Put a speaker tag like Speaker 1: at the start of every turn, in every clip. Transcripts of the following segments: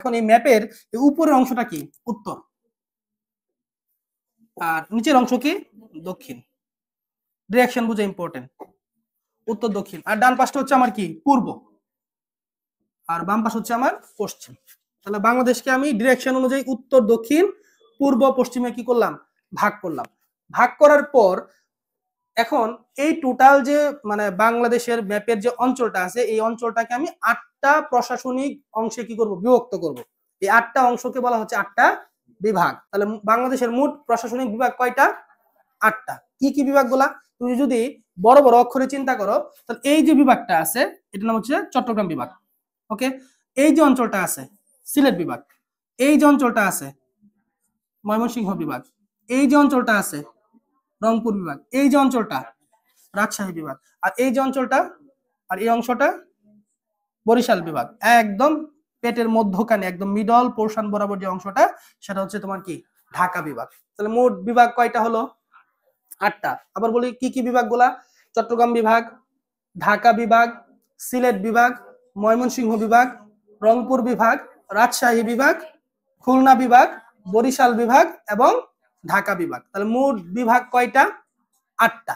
Speaker 1: এখন এই ম্যাপের উপরের অংশটা কি? উত্তর, আর নিচের অংশ কি? দক্ষিণ। ডিরেকশন বুঝে ইম্পর্টেন্ট, উত্তর দক্ষিণ। আর ডান পাশটা হচ্ছে আমার কি? পূর্ব, আর বাম পাশ হচ্ছে আমার পশ্চিম। তাহলে বাংলাদেশকে আমি ডিরেকশন অনুযায়ী উত্তর দক্ষিণ পূর্ব পশ্চিমে কি করলাম? ভাগ করলাম। ভাগ করার পর এখন এই টোটাল যে মানে বাংলাদেশের ম্যাপের যে অঞ্চলটা আছে, এই অঞ্চলটাকে আমি 8টা প্রশাসনিক অংশে কি করব? বিভক্ত করব। এই 8টা অংশকে বলা হচ্ছে 8টা বিভাগ। তাহলে বাংলাদেশের মোট প্রশাসনিক বিভাগ কয়টা? 8টা। কি কি বিভাগগুলা? তুমি যদি বড় বড় অক্ষরে চিন্তা করো, তাহলে এই যে বিভাগটা আছে এটার নাম হচ্ছে চট্টগ্রাম বিভাগ। ওকে, এই যে অঞ্চলটা আছে সিলেট বিভাগ, এই যে অঞ্চলটা আছে ময়মনসিংহ বিভাগ, এই যে অঞ্চলটা আছে রংপুর বিভাগ, এই যে অঞ্চলটা রাজশাহী বিভাগ, আর এই যে অঞ্চলটা আর এই অংশটা বরিশাল বিভাগ। একদম পেটের মধ্যখানে একদম মিডল পোর্শন বরাবর যে অংশটা সেটা হচ্ছে তোমার কি? ঢাকা বিভাগ। তাহলে মোট বিভাগ কয়টা হলো? 8টা। আবার বলি কি কি বিভাগগুলা? চট্টগ্রাম বিভাগ, ঢাকা বিভাগ, সিলেট বিভাগ, ময়মনসিংহ বিভাগ, রংপুর বিভাগ, রাজশাহী বিভাগ, খুলনা বিভাগ, বরিশাল বিভাগ এবং ঢাকা বিভাগ। তাহলে মোট বিভাগ কয়টা? 8টা।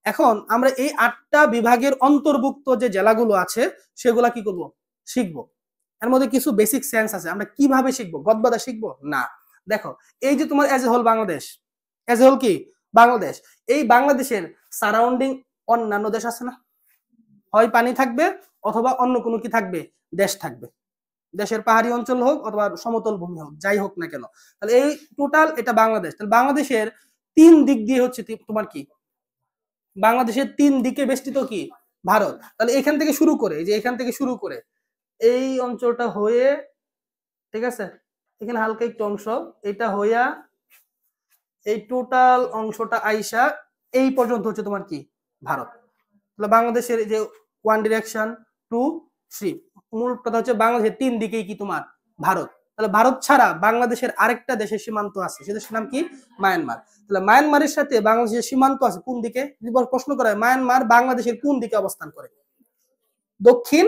Speaker 1: এখন আমরা এই 8টা বিভাগের অন্তর্ভুক্ত যে জেলাগুলো আছে সেগুলা কি করব? শিখবো। এর মধ্যে কিছু বেসিক সেন্স আছে। আমরা কিভাবে শিখবো? গদবাদা শিখবো না। দেখো, এই যে তোমার as a whole Bangladesh, as a whole কি? বাংলাদেশ। এই বাংলাদেশের সারাউন্ডিং অন্যান্য দেশ আছে না? হয় পানি থাকবে অথবা অন্য কোনো কি থাকবে? দেশ থাকবে। দেশের পাহাড়ি অঞ্চল হোক অথবা সমতল ভূমি হোক, যাই হোক না কেন। তাহলে এই টোটাল এটা বাংলাদেশ। তাহলে বাংলাদেশের 3 দিক দিয়ে হচ্ছে তোমার কি? বাংলাদেশের 3 দিকে বেষ্টিত কি? ভারত। তাহলে এখান থেকে শুরু করে, এই যে এখান থেকে শুরু করে এই অঞ্চলটা হয়ে, ঠিক আছে, এখানে হালকা একটু অংশ, এটা হইয়া এই টোটাল অংশটা আইসা এই পর্যন্ত হচ্ছে তোমার কি? ভারত। তাহলে বাংলাদেশের এই যে 1 ডিরেকশন 2 3, মূল কথা হচ্ছে বাংলাদেশের 3 দিকেই কি তোমার? ভারত। তাহলে ভারত ছাড়া বাংলাদেশের আরেকটা দেশের সীমান্ত আছে, সে দেশের নাম কি? মায়ানমার। তাহলে মায়ানমারের সাথে বাংলাদেশের সীমান্ত আছে কোন দিকে? যদি প্রশ্ন করা হয় মায়ানমার বাংলাদেশের কোন দিকে অবস্থান করে? দক্ষিণ,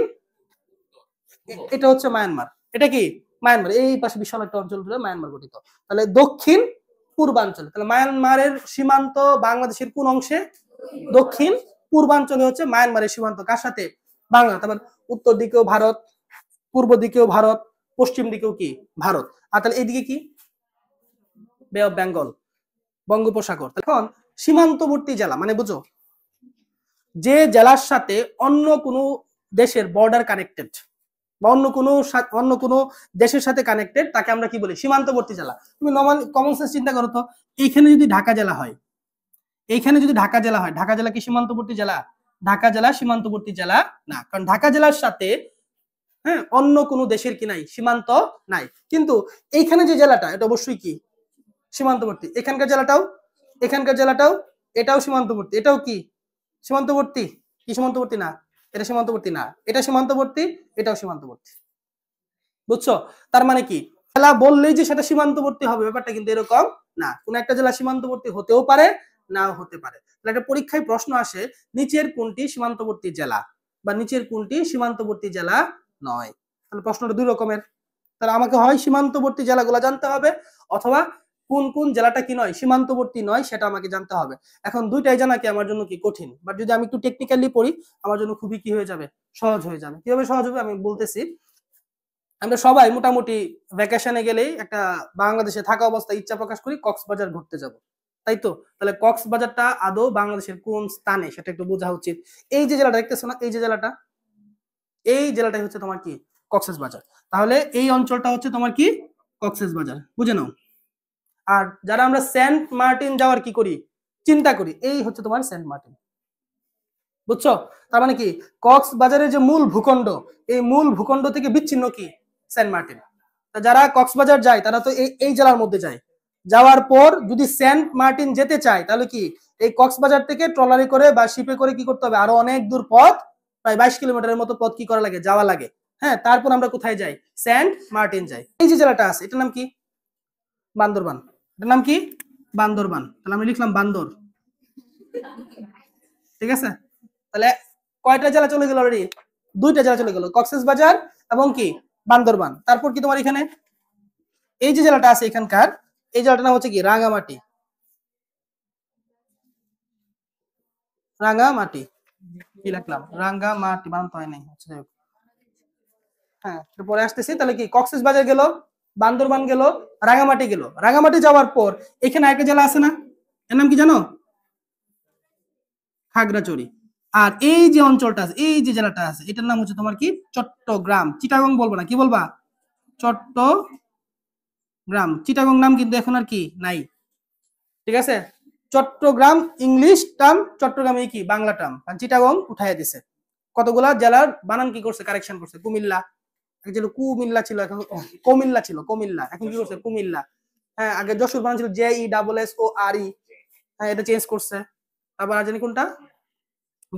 Speaker 1: এটা হচ্ছে মায়ানমার। এটা কি? মায়ানমার। এই পাশে বিশাল একটা অঞ্চল জুড়ে মায়ানমার গঠিত। তাহলে দক্ষিণ পূর্বাঞ্চল। তাহলে মায়ানমারের সীমান্ত বাংলাদেশের কোন অংশে? দক্ষিণ পূর্বাঞ্চলে হচ্ছে মায়ানমারের সীমান্ত। কার সাথে? বাংলা। তারপর উত্তর দিকেও ভারত, পূর্ব দিকেও ভারত, পশ্চিম দিকেও কি? ভারত। আর তাহলে এইদিকে কি? বে অফ বেঙ্গল, বঙ্গোপসাগর। এখন সীমান্তবর্তী জেলা মানে বুঝো, যে জেলার সাথে অন্য কোনো দেশের বর্ডার কানেক্টেড বা অন্য কোনো দেশের সাথে কানেক্টেড, তাকে আমরা কি বলি? সীমান্তবর্তী জেলা। তুমি নরমাল কমন সেন্স চিন্তা করো তো, এইখানে যদি ঢাকা জেলা হয়, এইখানে যদি ঢাকা জেলা হয়, ঢাকা জেলা কি সীমান্তবর্তী জেলা? ঢাকা জেলা সীমান্তবর্তী জেলা না, কারণ ঢাকা জেলার সাথে হ্যাঁ অন্য কোনো দেশের কি নাই? সীমান্ত নাই। কিন্তু এইখানে যে জেলাটা, এটা অবশ্যই কি? সীমান্তবর্তী। এখানকার জেলাটাও এটাও সীমান্তবর্তী। এটাও কি? সীমান্তবর্তী। কি সীমান্তবর্তী না? এটা সীমান্তবর্তী না, এটা সীমান্তবর্তী, এটাও সীমান্তবর্তী। বুঝছো? তার মানে কি, জেলা বললেই যে সেটা সীমান্তবর্তী হবে ব্যাপারটা কিন্তু এরকম না। কোন একটা জেলা সীমান্তবর্তী হতেও পারে, নাও হতে পারে। তাহলে একটা পরীক্ষায় প্রশ্ন আসে, নিচের কোনটি সীমান্তবর্তী জেলা বা নিচের কোনটি সীমান্তবর্তী জেলা নয়। তাহলে প্রশ্নটা দুই রকমের। তাহলে আমাকে হয় সীমান্তবর্তী জেলাগুলো জানতে হবে, অথবা কোন কোন জেলাটা কি নয়? সীমান্তবর্তী নয়, সেটা আমাকে জানতে হবে। এখন দুইটাই জানা কি আমার জন্য কি? কঠিন। বাট যদি আমি একটু টেকনিক্যালি পড়ি, আমার জন্য খুবই কি হয়ে যাবে? সহজ হয়ে যাবে। কিভাবে সহজ হবে আমি বলতেছি। আমরা সবাই মোটামুটি ভ্যাকেশনে গেলেই একটা বাংলাদেশে থাকা অবস্থায় ইচ্ছা প্রকাশ করি কক্সবাজার ঘুরতে যাব, তাই তো? তাহলে কক্সবাজারটা আদৌ বাংলাদেশের কোন স্থানে সেটা একটু বোঝা উচিত। এই যে জেলাটা দেখতেছো না, এই যে জেলাটা, এই জেলাটাই হচ্ছে তোমার কি? কক্সবাজার। তাহলে এই অঞ্চলটা হচ্ছে তোমার কি? কক্সবাজার। বুঝে নাও। আর যারা আমরা সেন্ট মার্টিন যাওয়ার কি করি? চিন্তা করি, এই হচ্ছে তোমার সেন্ট মার্টিন। বুঝছো? তার মানে কি, কক্সবাজারের যে মূল ভূখণ্ড, এই মূল ভূখণ্ড থেকে বিচ্ছিন্ন কি? Saint Martin. যারা কক্সবাজার যায় তারা তো এই জেলার মধ্যে যায়। যাওয়ার পর যদি সেন্ট মার্টিন যেতে চায় তাহলে কি এই কক্সবাজার থেকে ট্রলারে করে বা শিপে করে কি করতে হবে? আরো অনেক দূর পথ, প্রায় 22 কিলোমিটারের মতো পথ কি করা লাগে? যাওয়া লাগে। হ্যাঁ, তারপর আমরা কোথায় যাই? সেন্ট মার্টিন যাই। এই যে জেলাটা আছে এটার নাম কি? বান্দরবান। এটার নাম কি? বান্দরবান। তাহলে আমি লিখলাম বান্দর। ঠিক আছে? তাহলে কয়টা জেলা চলে গেল অলরেডি? দুইটা জেলা চলে গেল, কক্সবাজার এবং কি? বান্দরবান। তারপর কি তোমার এখানে এই যে জেলাটা আছে এখানকার, এই জেলাটার নাম হচ্ছে কি রাঙ্গামাটি। রাঙ্গামাটি কি লিখলাম, রাঙ্গামাটি বানাতে হয় নাই, আচ্ছা যাই হোক। হ্যাঁ পরে আসতেছি। তাহলে কি কক্সবাজার গেল, বান্দরবান গেল, রাঙ্গামাটি গেল। রাঙ্গামাটি যাওয়ার পর এখানে একটা জেলা আছে না, এর নাম কি জানো? খাগড়াছড়ি। আর এই যে অঞ্চলটা আছে, এই যে জেলাটা আছে, এটার নাম হচ্ছে তোমার কি চট্টগ্রাম। চিটাগং বলবো না, কি বলবা? চট্টগ্রাম। চিটাগং নাম কিন্তু এখন আর কি নাই, ঠিক আছে? চট্টগ্রাম ইংলিশ টার্ম, চট্টগ্রাম এই কি বাংলা টার্ম, কারণ চিটাগং উঠাইয়া দিছে। কতগুলা জেলার বানান কি করছে, কারেকশন করছে। কুমিল্লা, কুমিল্লা ছিল, এখন কমিল্লা ছিল, কমিল্লা এখন কি করছে কুমিল্লা। হ্যাঁ আগে যশোর বানান ছিল JESSORE, হ্যাঁ এটা চেঞ্জ করছে। তারপর আর জানি কোনটা,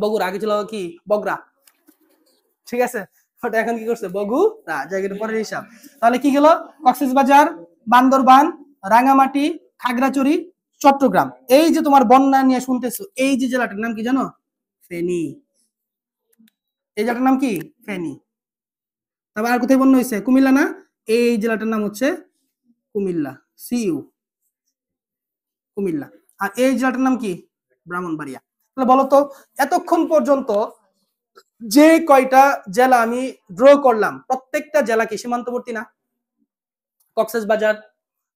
Speaker 1: বগুড়া, আগে ছিল কি বগরা, ঠিক আছে? ওটা এখন কি করছে বগুড়া, জায়গাটা পরের হিসাব। তাহলে কি গেল, কক্সবাজার, বান্দরবান, রাঙ্গামাটি, খাগড়াছড়ি, চট্টগ্রাম। এই যে তোমার বন্যা নিয়ে শুনতেছো, এই যে জেলাটার নাম কি জানো? ফেনী। এই জেলাটার নাম কি? ফেনী। তারপর আর কোথায় বন্যা হয়েছে? কুমিল্লা না? এই জেলাটার নাম হচ্ছে কুমিল্লা, CU, কুমিল্লা। আর এই জেলাটার নাম কি? ব্রাহ্মণবাড়িয়া। তাহলে বলো তো এতক্ষণ পর্যন্ত যে কয়টা জেলা আমি ড্র করলাম, প্রত্যেকটা জেলা কি সীমান্তবর্তী না? কক্সবাজার,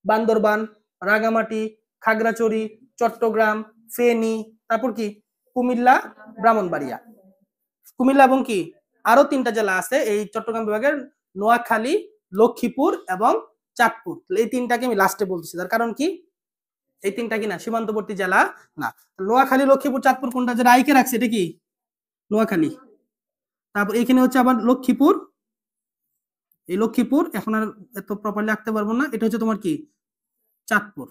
Speaker 1: বান্দরবান, রাঙ্গামাটি, খাগড়াছড়ি, চট্টগ্রাম, ফেনী, তারপর কি কুমিল্লা, ব্রাহ্মণবাড়িয়া। কুমিল্লা এবং কি আরো 3টা জেলা আছে এই চট্টগ্রাম বিভাগের, নোয়াখালী, লক্ষ্মীপুর এবং চাঁদপুর। এই 3টাকে আমি লাস্টে বলতেছি, তার কারণ কি এই 3টা কি না সীমান্তবর্তী জেলা না। নোয়াখালী, লক্ষ্মীপুর, চাঁদপুর কোনটা যে রাইকে রাখছে, এটা কি নোয়াখালী। তারপর এখানে হচ্ছে আবার লক্ষ্মীপুর, এই লক্ষ্মীপুর এখন আর এত প্রপারলি আঁকতে পারবো না, এটা হচ্ছে তোমার কি চাঁদপুর,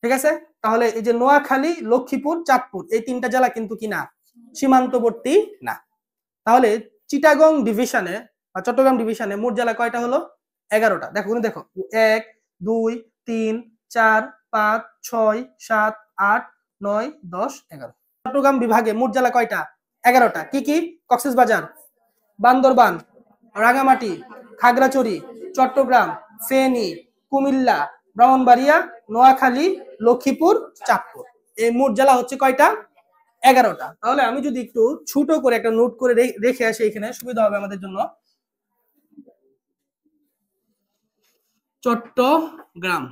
Speaker 1: ঠিক আছে? তাহলে এই যে নোয়াখালী, লক্ষ্মীপুর, চাঁদপুর এই 3টা জেলা কিন্তু কি না সীমান্তবর্তী না। তাহলে চিটাগং ডিভিশনে বা চট্টগ্রাম ডিভিশনে মোট জেলা কয়টা হলো? 11টা। দেখো দেখো 1 2 3 4 5 6 7 8 9 10 11। চট্টগ্রাম বিভাগে মোট জেলা কয়টা? 11টা। কি কি? কক্সবাজার, বান্দরবান, রাঙ্গামাটি, খাগড়াছড়ি, চট্টগ্রাম, ফেনী, কুমিল্লা, ব্রাহ্মণবাড়িয়া, নোয়াখালী, লক্ষ্মীপুর, চাঁদপুর। এই মোট জেলা হচ্ছে কয়টা? 11টা। তাহলে আমি যদি একটু ছোট করে একটা নোট করে রেখে আসি, এখানে সুবিধা হবে আমাদের জন্য। চট্টগ্রাম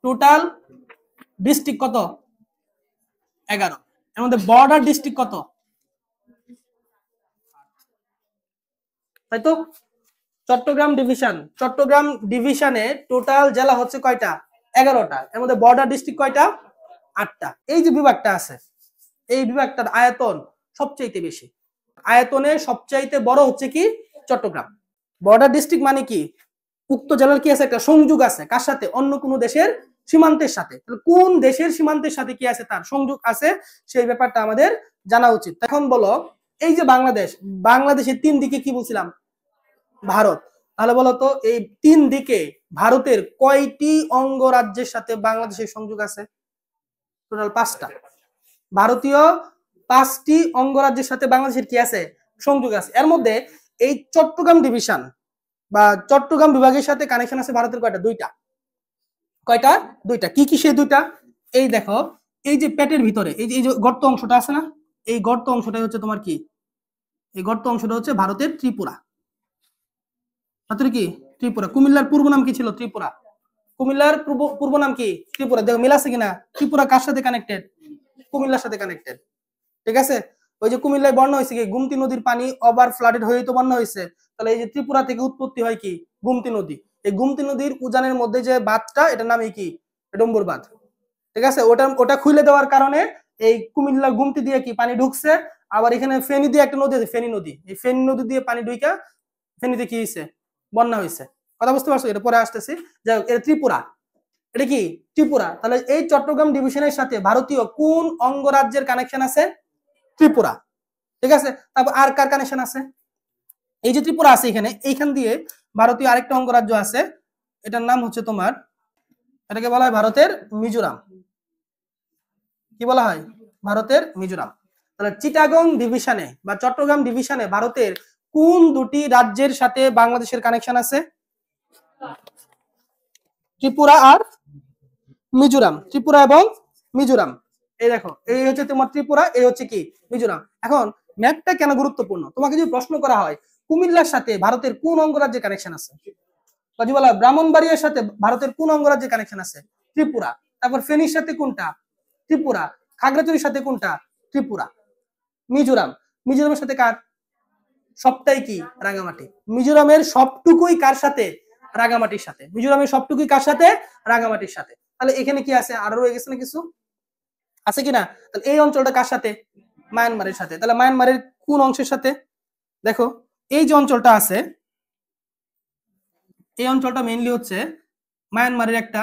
Speaker 1: টোটাল ডিস্ট্রিক্ট কত? 11। এর মধ্যে বর্ডার ডিস্ট্রিক্ট কত? তাই তো। চট্টগ্রাম ডিভিশনে টোটাল জেলা হচ্ছে কয়টা? 11টা। এর মধ্যে বর্ডার ডিস্ট্রিক্ট কয়টা? 8টা। এই যে বিভাগটা আছে, এই বিভাগটার আয়তন সবচাইতে বেশি। আয়তনে সবচাইতে বড় হচ্ছে কি চট্টগ্রাম। বর্ডার ডিস্ট্রিক্ট মানে কি উক্ত জেলার কি আছে একটা সংযোগ আছে, কার সাথে? অন্য কোন দেশের সীমান্তের সাথে। কোন দেশের সীমান্তের সাথে কি আছে? তার সংযোগ আছে, সেই ব্যাপারটা আমাদের জানা উচিত। এখন বলো এই যে বাংলাদেশ, বাংলাদেশের 3 দিকে কি বলছিলাম? ভারত। তাহলে বলো তো এই 3 দিকে ভারতের কয়টি অঙ্গরাজ্যের সাথে বাংলাদেশের সংযোগ আছে? টোটাল 5টা। ভারতীয় 5টি অঙ্গরাজ্যের সাথে বাংলাদেশের কি আছে? সংযোগ আছে। এর মধ্যে এই চট্টগ্রাম ডিভিশন বা চট্টগ্রাম বিভাগের সাথে কানেকশন আছে ভারতের কয়টা? 2টা। কয়টা? 2টা। কি কি সেই 2টা? এই দেখো, এই যে পেটের ভিতরে এই যে গর্ত অংশটা আছে না, এই গর্ত অংশটাই হচ্ছে তোমার কি, এই গর্ত অংশটা হচ্ছে ভারতের ত্রিপুরা। ভারতের কি ত্রিপুরা। কুমিল্লার পূর্ব নাম কি ছিল? ত্রিপুরা। কুমিল্লার পূর্ব নাম কি? ত্রিপুরা। দেখো মিল আছে কিনা? ত্রিপুরা কার সাথে কানেক্টেড? কুমিল্লার সাথে কানেক্টেড, ঠিক আছে? ওই যে কুমিল্লায় বন্যা হয়েছে কি গুমতি নদীর পানি ওভার ফ্লাডেড হয়ে তো বন্যা হয়েছে। তাহলে এই যে ত্রিপুরা থেকে উৎপত্তি হয় কি গুমতি নদী। এই গুমতি নদীর উজানের মধ্যে যে বাঁধটা, এটার নাম কি ডম্বুর বাঁধ, ঠিক আছে? ওটা খুলে দেওয়ার কারণে এই কুমিল্লা গুমতি দিয়ে কি পানি ঢুকছে। আবার এখানে ফেনী দিয়ে একটা নদী আছে, ফেনী নদী। এই ফেনী নদী দিয়ে পানি ঢুকা ফেনীতে কি হয়েছে? বন্যা হয়েছে। কথা বুঝতে পারছো? এটা পরে আসতেছি। যাই হোক, এটা ত্রিপুরা, এটা কি ত্রিপুরা। তাহলে এই চট্টগ্রাম ডিভিশনের সাথে ভারতীয় কোন অঙ্গরাজ্যের কানেকশন আছে? ত্রিপুরা, ঠিক আছে? তারপর আর কার কানেকশন আছে? এই যে ত্রিপুরা আছে এখানে, এইখান দিয়ে ভারতীয় আরেকটা অঙ্গরাজ্য আছে, এটার নাম হচ্ছে তোমার, এটাকে বলা হয় ভারতের মিজোরাম। কি বলা হয়? ভারতের মিজোরাম। তাহলে চিটাগং ডিভিশনে বা চট্টগ্রাম ডিভিশনে ভারতের কোন দুটি রাজ্যের সাথে বাংলাদেশের কানেকশন আছে? ত্রিপুরা আর মিজোরাম, ত্রিপুরা এবং মিজোরাম। এই দেখো, এই হচ্ছে তোমার ত্রিপুরা, এই হচ্ছে কি মিজোরাম। এখন ম্যাপটা কেন গুরুত্বপূর্ণ? তোমাকে যদি প্রশ্ন করা হয় কুমিল্লার সাথে ভারতের কোন অঙ্গরাজ্যের কানেকশন আছে, যদি বলা ব্রাহ্মণবাড়িয়ার সাথে ভারতের কোন অঙ্গরাজ্যের কানেকশন আছে? ত্রিপুরা। তারপর ফেনীর সাথে কোনটা? ত্রিপুরা। খাগড়াছড়ির সাথে কোনটা? ত্রিপুরা। মিজোরাম, মিজোরামের সাথে কার? সবটাই কি? রাঙামাটি। মিজোরামের সবটুকুই কার সাথে? রাঙামাটির সাথে। মিজোরামের সবটুকুই কার সাথে? রাঙামাটির সাথে। তাহলে এখানে কি আছে? আরো রয়ে গেছে না কিছু? আছে কিনা? তাহলে এই অঞ্চলটা কার সাথে? মায়ানমারের সাথে। তাহলে মায়ানমারের কোন অংশের সাথে? দেখো, এই যে অঞ্চলটা আছে, এই অঞ্চলটা মেইনলি হচ্ছে মায়ানমারের একটা,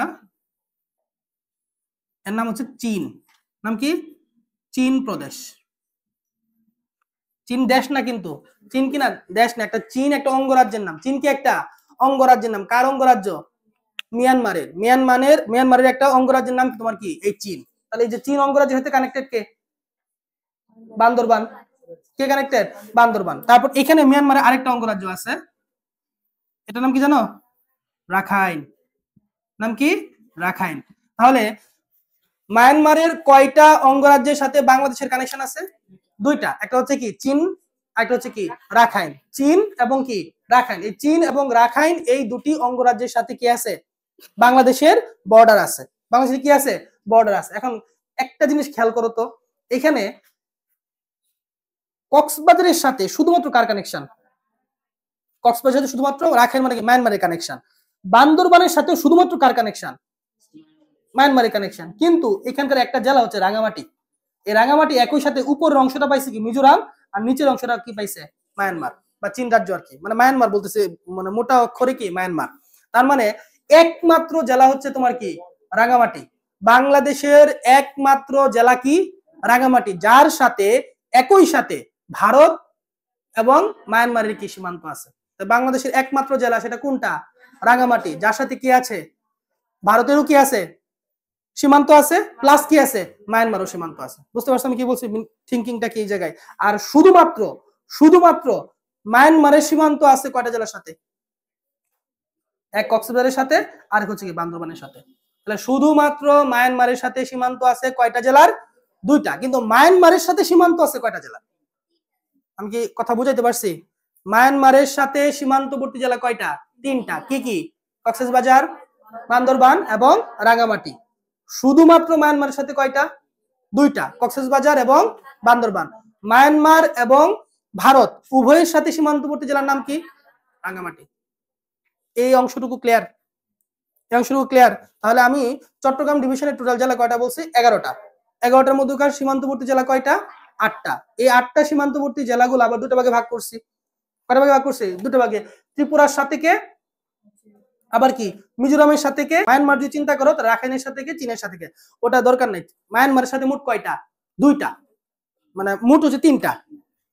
Speaker 1: এর নাম হচ্ছে চীন। নাম কি? চীন প্রদেশ। চীন দেশ না কিন্তু, চীন কি না দেশ না, একটা চীন একটা অঙ্গরাজ্যের নাম। চীন কি একটা অঙ্গরাজ্যের নাম? কার অঙ্গরাজ্য? মিয়ানমারের। মিয়ানমারের একটা অঙ্গরাজ্যের নাম তোমার কি? এই চীন। তাহলে এই যে চীন অঙ্গরাজ্যের সাথে কানেক্টেড কে? বান্দরবান। কে কানেক্টেড? বান্দরবান। তারপর এখানে মিয়ানমারে আরেকটা অঙ্গরাজ্য আছে, এটার নাম কি জানো? রাখাইন। নাম কি? রাখাইন। তাহলে মায়ানমারের কয়টা অঙ্গরাজ্যের সাথে বাংলাদেশের কানেকশন আছে? দুইটা। একটা হচ্ছে কি? চীন, একটা হচ্ছে কি? রাখাইন। চীন এবং কি? রাখাইন। এই চীন এবং রাখাইন এই দুটি অঙ্গরাজ্যের সাথে কি আছে? বাংলাদেশের বর্ডার আছে। বাংলাদেশের কি আছে? বর্ডার আছে। এখন একটা জিনিস খেয়াল করো তো, এখানে কক্সবাজারের সাথে শুধুমাত্র কার কানেকশন? কক্সবাজারের সাথে শুধুমাত্র রাখাইন মানে কি? মায়ানমারের কানেকশন। বান্দরবানের সাথে শুধুমাত্র কার কানেকশন? মায়ানমারের কানেকশন। কিন্তু এখানকার একটা জেলা হচ্ছে রাঙামাটি। এই রাঙামাটি একই সাথে উপরের অংশটা পাইছে কি? মিজোরাম। আর নিচের অংশটা কি পাইছে? মায়ানমার বা চীন রাজ্য আর কি। মানে মায়ানমার বলতেছে, মানে মোটা অক্ষরে কি? মায়ানমার। তার মানে একমাত্র জেলা হচ্ছে তোমার কি? রাঙামাটি। বাংলাদেশের একমাত্র জেলা কি? রাঙামাটি, যার সাথে একই সাথে ভারত এবং মায়ানমারের কি সীমান্ত আছে। তো বাংলাদেশের একমাত্র জেলা সেটা কোনটা? রাঙামাটি, যার সাথে কি আছে? ভারতেরও কি আছে? সীমান্ত আছে, প্লাস কি আছে? মায়ানমারও সীমান্ত আছে। বুঝতে পারছো আমি কি বলছি? থিঙ্কিংটা কি এই জায়গায়? আর শুধুমাত্র শুধুমাত্র মায়ানমারের সীমান্ত আছে কয়টা জেলার সাথে? এক কক্সবাজারের সাথে, আর হচ্ছে কি বান্দরবানের সাথে। তাহলে শুধুমাত্র মায়ানমারের সাথে সীমান্ত আছে কয়টা জেলার? দুইটা। কিন্তু মায়ানমারের সাথে সীমান্ত আছে কয়টা জেলা? আমি কি কথা বুঝাইতে পারছি? মায়ানমারের সাথে সীমান্তবর্তী জেলা কয়টা? তিনটা। কি কি? কক্সবাজার, বান্দরবান এবং রাঙামাটি। শুধুমাত্র মায়ানমারের সাথে কয়টা? দুইটা, কক্সবাজার এবং বান্দরবান। মায়ানমার এবং ভারত উভয়ের সাথে সীমান্তবর্তী জেলার নাম কি? রাঙামাটি। এই অংশটুকু ক্লিয়ার? এই অংশটুকু ক্লিয়ার? তাহলে আমি চট্টগ্রাম ডিভিশনের টোটাল জেলা কয়টা বলছি? 11টা। 11টার মধ্যকার সীমান্তবর্তী জেলা কয়টা? 8টা। এই 8টা সীমান্তবর্তী জেলাগুলো আবার দুটো ভাগে ভাগ করছি। কয়টা ভাগে ভাগ করছি? দুটো ভাগে। ত্রিপুরার সাথে কে? আবার কি? মিজোরামের সাথে কে? মায়ানমার যদি চিন্তা করো, রাখাইনের সাথে কে? চীনের সাথে কে? ওটা দরকার নাই। মায়ানমারের সাথে মোট কয়টা? দুইটা। মানে মোট হচ্ছে তিনটা।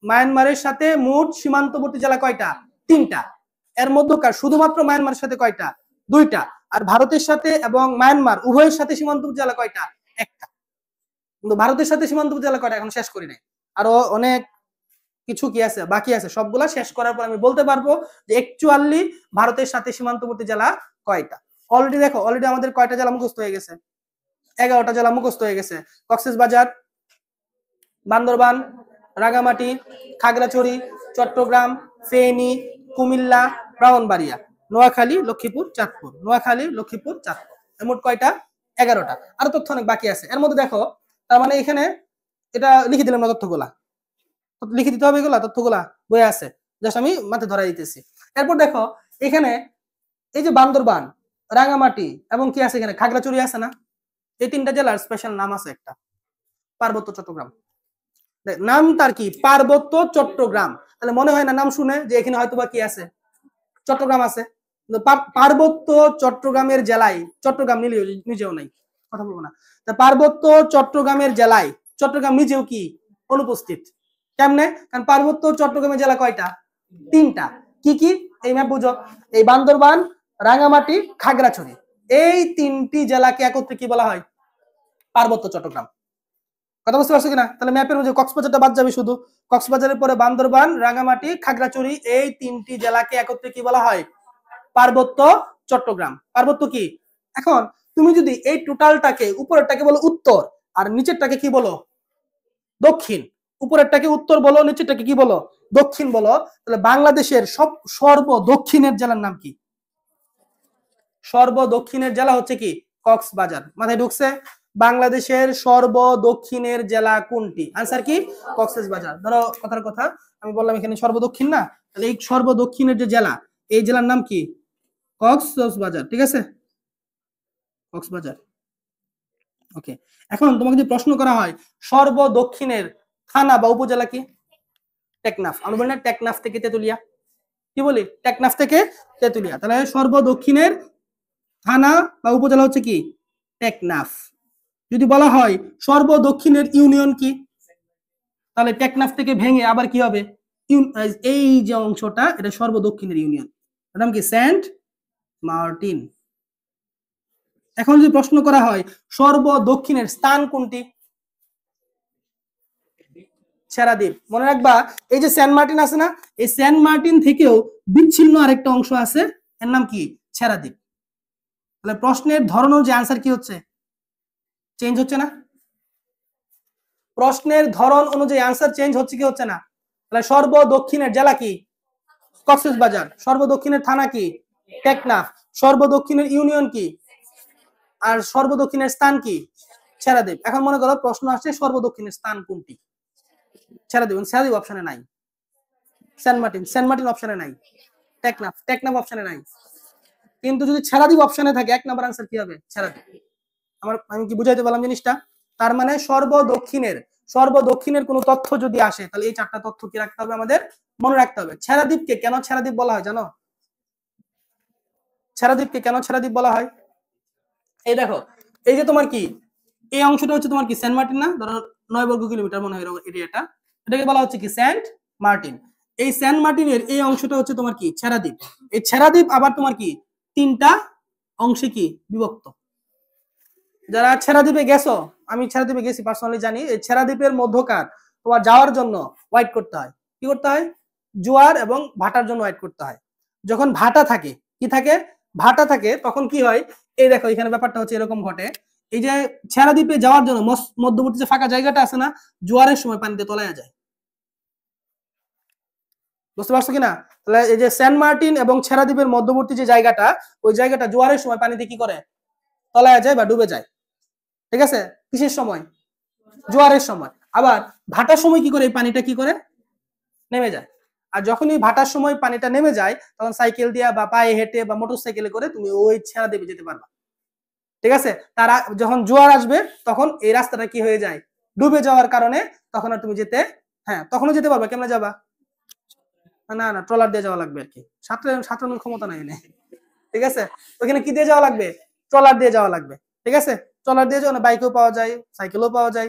Speaker 1: মায়ানমারের সাথে মোট সীমান্তবর্তী জেলা কয়টা? তিনটা। এর মধ্যকার শুধুমাত্র মায়ানমারের সাথে কয়টা? দুইটা। আর ভারতের সাথে এবং মায়ানমার উভয়ের সাথে সীমান্তবর্তী জেলা কয়টা? একটা। কিন্তু ভারতের সাথে সীমান্তবর্তী জেলা কয়টা? এখন শেষ করি নাই। আরো অনেক কিছু কি আছে, বাকি আছে। সবগুলা শেষ করার পর আমি বলতে পারবো যে অ্যাকচুয়ালি ভারতের সাথে সীমান্তবর্তী জেলা কয়টা। অলরেডি দেখো, অলরেডি আমাদের কয়টা জেলা মুখস্থ হয়ে গেছে? 11টা জেলা মুখস্থ হয়ে গেছে। কক্সবাজার, বান্দরবান, রাঙামাটি, খাগড়াছড়ি, চট্টগ্রাম, ফেনী, কুমিল্লা, ব্রাহ্মণবাড়িয়া, নোয়াখালী, লক্ষ্মীপুর, চাঁদপুর। নোয়াখালী, লক্ষ্মীপুর, চাঁদপুর। মোট কয়টা? 11টা। আরো তথ্য অনেক বাকি আছে। এর মধ্যে দেখো, তার মানে এখানে এটা লিখে দিলাম না তথ্যগুলা? লিখে দিতে হবে এগুলা, তথ্যগুলা বইয়ে আছে, জাস্ট আমি মাথায় ধরাই দিতেছি। এরপর দেখো এখানে এই যে বান্দরবান, রাঙামাটি এবং কি আছে এখানে? খাগড়াছড়ি আছে না? এই তিনটা জেলার স্পেশাল নাম আছে একটা, পার্বত্য চট্টগ্রাম। নাম তার কি? পার্বত্য চট্টগ্রাম। তাহলে মনে হয় না নাম শুনে যে এখানে হয়তো বা কি আছে? চট্টগ্রাম আছে। পার্বত্য চট্টগ্রামের জেলায় চট্টগ্রাম নিজেও নাই, কথা বলবো না। পার্বত্য চট্টগ্রামের জেলায় চট্টগ্রাম নিজেও কি? অনুপস্থিত। কেমনে? কারণ পার্বত্য চট্টগ্রামের জেলা কয়টা? তিনটা। কি কি? এই ম্যাপ বুঝো। এই বান্দরবান, রাঙামাটি, খাগড়াছড়ি, এই তিনটি জেলাকে একত্রে কি বলা হয়? পার্বত্য চট্টগ্রাম। কথা বুঝতে পারছো কিনা? তাহলে ম্যাপের মধ্যে কক্সবাজারটা বাদ যাবে শুধু। কক্সবাজারের পরে বান্দরবান, রাঙ্গামাটি, খাগড়াছড়ি এই 3টি জেলাকে একত্রে কি বলা হয়? পার্বত্য চট্টগ্রাম। পার্বত্য কি? এখন তুমি যদি এই টোটালটাকে উপরেরটাকে বলো উত্তর আর নিচেরটাকে কি বলো? দক্ষিণ। উপরেরটাকে উত্তর বলো, নিচেরটাকে কি বলো? দক্ষিণ বলো। তাহলে বাংলাদেশের সর্ব দক্ষিণের জেলার নাম কি? সর্ব দক্ষিণের জেলা হচ্ছে কি? কক্সবাজার। মাথায় ঢুকছে? বাংলাদেশের সর্ব দক্ষিণের জেলা কোনটি? আনসার কি? কক্সবাজার। ধরো কথার কথা আমি বললাম এখানে সর্ব দক্ষিণ না, তাহলে এই সর্ব দক্ষিণের যে জেলা, এই জেলার নাম কি? কক্সবাজার। ঠিক আছে, কক্সবাজার। ওকে, এখন তোমাকে যদি প্রশ্ন করা হয় সর্ব দক্ষিণের থানা বা উপজেলা কি? টেকনাফ। আমরা বলি না টেকনাফ থেকে তেতুলিয়া? কি বলি? টেকনাফ থেকে তেতুলিয়া। তাহলে সর্ব দক্ষিণের থানা বা উপজেলা হচ্ছে কি? টেকনাফ। যদি বলা হয় সর্ব দক্ষিণের ইউনিয়ন কি? তাহলে টেকনাফ থেকে ভেঙে আবার কি হবে? এই যে অংশটা, এটা সর্ব দক্ষিণের ইউনিয়ন, নাম কি? Saint Martin. এখন যদি প্রশ্ন করা হয় সর্ব দক্ষিণের স্থান কোনটি? ছেড়াদ্বীপ। মনে রাখবা এই যে সেন্ট মার্টিন আছে না, এই সেন্ট মার্টিন থেকেও বিচ্ছিন্ন আরেকটা অংশ আছে, এর নাম কি? ছেড়াদ্বীপ। তাহলে প্রশ্নের ধরন অনুযায়ী আনসার কি হচ্ছে? চেঞ্জ হচ্ছে না? প্রশ্নের ধরন অনুযায়ী আনসার চেঞ্জ হচ্ছে কি হচ্ছে না? তাহলে সর্ব দক্ষিণের জেলা কি? কক্সবাজার। সর্ব দক্ষিণের থানা কি? টেকনাফ। সর্ব দক্ষিণের ইউনিয়ন কি? আর সর্ব দক্ষিণের স্থান কি? ছেড়াদ্বীপ। এখন মনে করো প্রশ্ন আসছে সর্ব দক্ষিণের স্থান কোনটি? ছেড়াদ্বীপ। ছেড়াদ্বীপ অপশনে নাই। সেন্ট মার্টিন, সেন্ট মার্টিন অপশনে নাই। টেকনাফ, টেকনাফ অপশনে নাই। কিন্তু যদি ছেড়াদ্বীপ অপশনে থাকে, এক নম্বর আনসার কি হবে? ছেড়াদ্বীপ। আমি কি বুঝাইতে পারলাম জিনিসটা? তার মানে সর্ব দক্ষিণের কোনো তথ্য যদি আসে, তাহলে এই 4টা তথ্য কি রাখতে হবে? আমাদের মনে রাখতে হবে। ছেড়াদ্বীপকে কেন ছেড়াদ্বীপ বলা হয় জানো? ছেড়াদ্বীপকে কেন ছেড়াদ্বীপ বলা হয়? এই দেখো, এই যে তোমার কি এই অংশটা হচ্ছে তোমার কি সেন্ট মার্টিন না? ধরো 9 বর্গ কিলোমিটার মনে হয় এরিয়াটা, এটাকে বলা হচ্ছে কি? Saint Martin. এই সেন্ট মার্টিনের এই অংশটা হচ্ছে তোমার কি? ছেড়াদ্বীপ। এই ছেড়াদ্বীপ আবার তোমার কি 3টা অংশে কি বিভক্ত। যারা ছেড়াদ্বীপে গেছো, আমি ছেড়াদ্বীপে গেছি পার্সোনালি, জানি এই ছেড়াদ্বীপের মধ্যকার তোমার যাওয়ার জন্য ওয়াইট করতে হয়। কি করতে হয়? জোয়ার এবং ভাটার জন্য ওয়াইট করতে হয়। যখন ভাটা থাকে, কি থাকে? ভাটা থাকে, তখন কি হয়? এই দেখো এখানে ব্যাপারটা হচ্ছে এরকম ঘটে। এই যে ছেড়াদ্বীপে যাওয়ার জন্য মধ্যবর্তী যে ফাঁকা জায়গাটা আছে না, জোয়ারের সময় পানিতে তলায় যায়। বুঝতে পারছো কিনা? তাহলে এই যে সেন্ট মার্টিন এবং ছেড়াদ্বীপের মধ্যবর্তী যে জায়গাটা, ওই জায়গাটা জোয়ারের সময় পানিতে কি করে? তলায় যায় বা ডুবে যায়। ঠিক আছে? কিসের সময়? জোয়ারের সময়। আবার ভাটার সময় কি করে? এই পানিটা কি করে? নেমে যায়। আর যখনই ভাটার সময় পানিটা নেমে যায়, তখন সাইকেল দিয়া বা পায়ে হেঁটে বা মোটরসাইকেলে করে তুমি ওই ছেড়াদ্বীপে যেতে পারবা। ঠিক আছে? তারা যখন জোয়ার আসবে, তখন এই রাস্তাটা কি হয়ে যায়? ডুবে যাওয়ার কারণে তখন আর তুমি যেতে, হ্যাঁ তখনও যেতে পারবা। কেমনে যাবা? না না, ট্রলার দিয়ে যাওয়া লাগবে আর কি। সাঁতরানোর ক্ষমতা নাই এনে। ঠিক আছে? ওখানে কি দিয়ে যাওয়া লাগবে? ট্রলার দিয়ে যাওয়া লাগবে। ঠিক আছে? ট্রলার দিয়ে যাওয়া, বাইকেও পাওয়া যায়, সাইকেলও পাওয়া যায়।